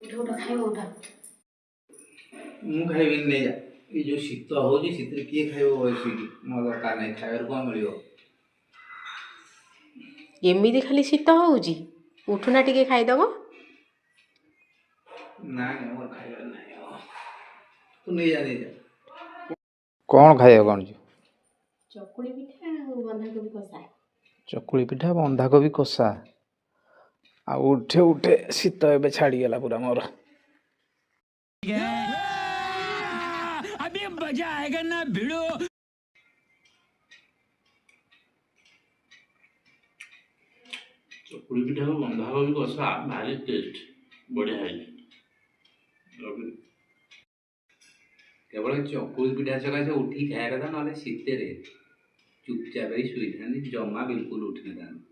उठा खाइबो उठा ମୁଁ ଖାଇବିନି ନେଇ ଯା। ଏ ଯୋଉ ଶୀତ ହଉଛି ଶୀତରେ କିଏ ଖାଇବ ବସିକି? ମୋ ଦରକାର ନାହିଁ, ଖାଇବାରୁ କଣ ମିଳିବ? ଏମିତି ଖାଲି ଶୀତ ହଉଛି, ଉଠୁନା ଟିକେ ଖାଇଦବ। ନାଇଁ ମୋର ଖାଇବାର ନାହିଁ ଆଉ। ତୁ ନେଇ ଯା। କ'ଣ ଖାଇବ କ'ଣ? ଚକୁଳି ପିଠା ଆଉ ବନ୍ଧାକୋବି କଷା। ଚକୁଳି ପିଠା ବନ୍ଧାକୋବି କଷା। ଆଉ ଉଠେ ଉଠେ ଶୀତ ଏବେ ଛାଡ଼ିଗଲା ପୁରା ମୋର। ଚକୁଳି ପିଠା ବନ୍ଧାକୋବି କଷା ଭାରି ଟେଷ୍ଟ, ବଢ଼ିଆ ହେଇଛି। କେବଳ ଚକୁଳି ପିଠା ସକାଶେ ଉଠିକି ଖାଇବା କଥା, ନହେଲେ ଶୀତରେ ଚୁପଚାପ ହେଇ ଶୋଇଥାନ୍ତି, ଜମା ବିଲକୁଲ ଉଠିନଥାନ୍ତି।